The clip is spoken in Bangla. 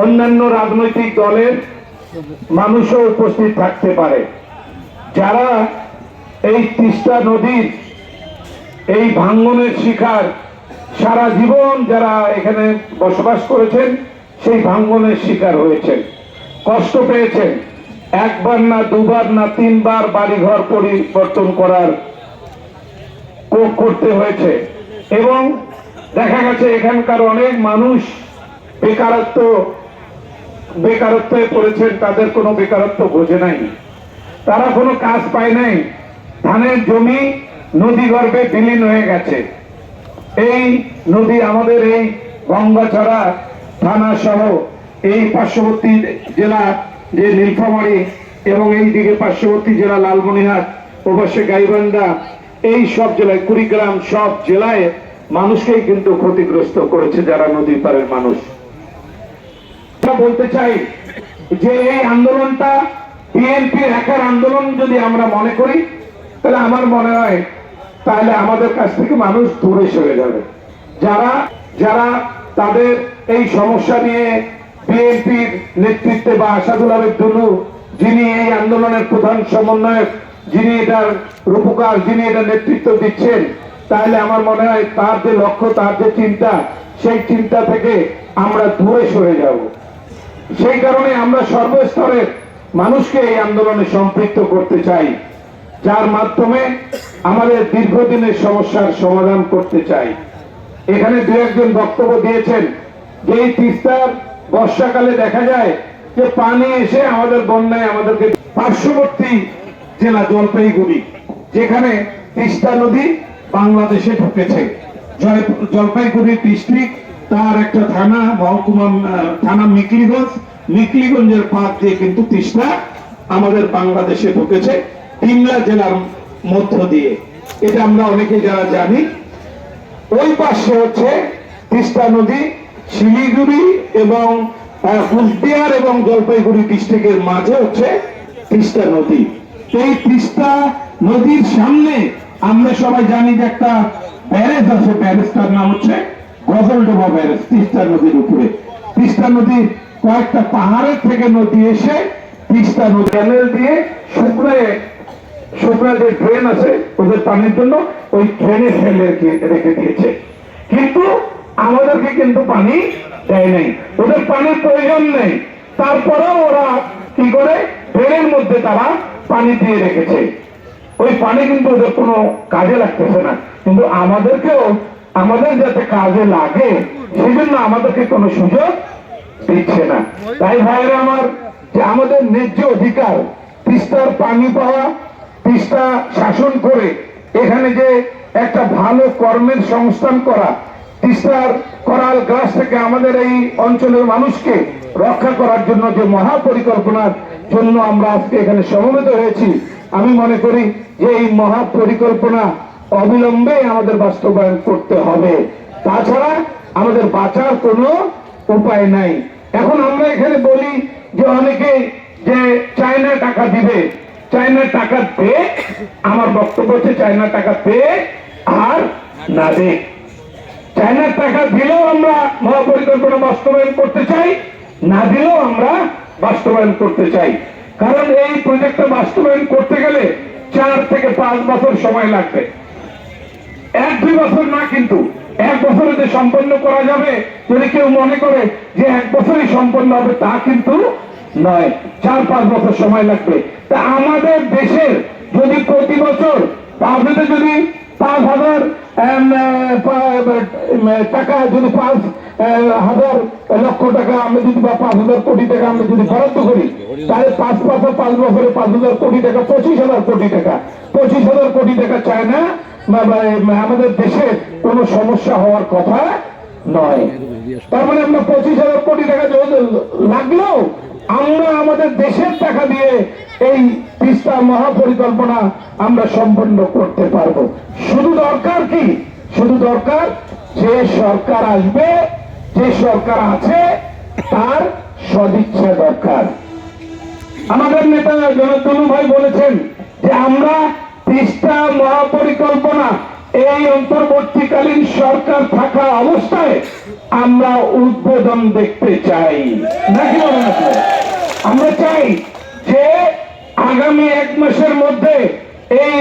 অন্যান্য রাজনৈতিক দলের মানুষও উপস্থিত থাকতে পারে, যারা এই তিস্তা নদীর এই ভাঙ্গনের শিকার সারা জীবন যারা এখানে বসবাস করেছেন, সেই ভাঙ্গনের শিকার হয়েছেন, কষ্ট পেয়েছেন। একবার না, দুবার না, তিনবার বাড়িঘর পরিবর্তন করতে হয়েছে এবং দেখা গেছে এখানকার অনেক মানুষ বেকারত্বে পড়েছেন। তাদের কোনো বেকারত্ব বোঝে নাই, তারা কোনো কাজ পায় নাই। ধানের জমি নদী গর্ভে বিলীন হয়ে গেছে। এই নদী আমাদের এই গঙ্গাছড়া থানা সহ এই পার্শ্ববর্তী জেলা যে নীলফামারী এবং এই দিকে পার্শ্ববর্তী জেলা লালমনিরহাট, ওপাশে গাইবান্ধা, এই সব জেলায়, কুড়িগ্রাম, সব জেলায় মানুষকেই কিন্তু ক্ষতিগ্রস্ত করেছে যারা নদী পারের মানুষ। বলতে চাই যে এই আন্দোলনটা বিএনপির একার আন্দোলন যদি আমরা মনে করি, তাহলে আমার মনে হয় তাহলে আমাদের কাছ থেকে মানুষ দূরে সরে যাবে। যারা তাদের এই সমস্যা নিয়ে বিএনপির নেতৃত্বে বা আসাদুল আবেদ দুলু, যিনি এই আন্দোলনের প্রধান সমন্বয়ক, যিনি এটার রূপকার, যিনি এটা নেতৃত্ব দিচ্ছেন, তাহলে আমার মনে হয় তার যে লক্ষ্য, তার যে চিন্তা, সেই চিন্তা থেকে আমরা দূরে সরে যাব। সেই কারণে আমরা সর্বস্তরের মানুষকে এই আন্দোলনে সম্পৃক্ত করতে চাই, যার মাধ্যমে আমাদের দীর্ঘদিনের সমস্যার সমাধান করতে চাই। এখানে দু একজন বক্তব্য দিয়েছেন যে এই তিস্তার বর্ষাকালে দেখা যায় যে পানি এসে আমাদের বন্যায় আমাদেরকে পার্শ্ববর্তী জেলা জলপাইগুড়ি, যেখানে তিস্তা নদী বাংলাদেশে ঢুকেছে, জলপাইগুড়ি ডিস্ট্রিক্ট, তার একটা থানা, মহকুমা থানা মিকলিগঞ্জের পাশ দিয়ে কিন্তু তিস্তা আমাদের বাংলাদেশে ঢুকেছে ডিমলা জেলার মধ্য দিয়ে। এটা আমরা অনেকে যারা জানি। ওই পাশে হচ্ছে তিস্তা নদী শিলিগুড়ি এবং কুচবিহার এবং জলপাইগুড়ি ডিস্ট্রিক্টের মাঝে হচ্ছে তিস্তা নদী। এই তিস্তা নদীর সামনে আমরা সবাই জানি যে একটা ব্যারেজ আছে, ব্যারেজটার নাম হচ্ছে গজলডোবা ব্যারেজ। তিস্তা নদীর উপরে তিস্তা নদীর কয়েকটা পাহাড়ের থেকে নদী এসে তিস্তা নদী ক্যানেল দিয়ে শুকনা যে ড্রেন আছে ওদের পানির জন্য ওই ড্রেনে ফেলে রেখে দিয়েছে, কিন্তু আমাদেরকে কিন্তু পানি দেয় নাই, ওদের পানির প্রয়োজন নেই। তারপরেও ওরা কি করে ড্রেনের মধ্যে তারা পানি দিয়ে রেখেছে। ওই পানি কিন্তু ওদের কোনো কাজে লাগতেছে না, কিন্তু আমাদেরকেও আমাদের যাতে কাজে লাগে সেই জন্য আমাদেরকে কোনো সুযোগ দিচ্ছে না। তাই ভাইরা আমার, যে আমাদের ন্যায্য অধিকার তিস্তার পানি পাওয়া, তিস্তা শাসন করে এখানে যে একটা ভালো কর্মের সংস্থান করা, তিস্তার করাল গাছ থেকে আমাদের এই অঞ্চলের মানুষকে রক্ষা করার জন্য যে মহাপরিকল্পনার জন্য আমরা আজকে এখানে সমবেত হয়েছি, আমি মনে করি যে এই মহাপরিকল্পনা অবিলম্বে আমাদের বাস্তবায়ন করতে হবে। তাছাড়া আমাদের বাঁচার কোনো উপায় নাই। এখন আমরা এখানে বলি যে অনেকে যে চায়না টাকা দিবে, চায়না টাকা দে, আমার বক্তব্য হচ্ছে চায়না টাকা দে আর না দে। চায়নার টাকা দিলেও আমরা মহাপরিকল্পনা বাস্তবায়ন করতে চাই, না দিলেও আমরা বাস্তবায়ন করতে চাই। কারণ এই প্রজেক্টটা বাস্তবায়ন করতে গেলে 4 থেকে 5 বছর সময় লাগবে। 1-2 বছর না, কিন্তু 1 বছরে যে সম্পন্ন করা যাবে, যদি কেউ মনে করে যে 1 বছরই সম্পন্ন হবে, তা কিন্তু নয়, 4-5 বছর সময় লাগবে। তা আমাদের দেশের যদি প্রতি বছর পাবলিতে যদি 5,000 টাকা, যদি 5,000 লক্ষ টাকা আমরা যদি, বা 5,000 কোটি টাকা আমরা যদি বরাদ্দ করি, তাহলে 5 বছরে 5,000 কোটি টাকা, 25,000 কোটি টাকা, 25,000 কোটি টাকা চায় না। আমাদের দেশে কোনো সমস্যা হওয়ার কথা নয়। তার মানে আমরা 25,000 কোটি টাকা লাগলেও আমরা আমাদের দেশের টাকা দিয়ে এই তিস্তা মহাপরিকল্পনা আমরা সম্পন্ন করতে পারবো। শুধু দরকার কি? শুধু দরকার যে সরকার আসবে, যে সরকার আছে, তার সদিচ্ছা দরকার। আমাদের নেতা জনাব দুলু ভাই বলেছেন যে আমরা তিস্তা মহাপরিকল্পনা এই অন্তর্বর্তীকালীন সরকার থাকা অবস্থায় আমরা উদ্বোধন দেখতে চাই নাকি বলেন আপনি? আমরা চাই যে আগামী 1 মাসের মধ্যে এই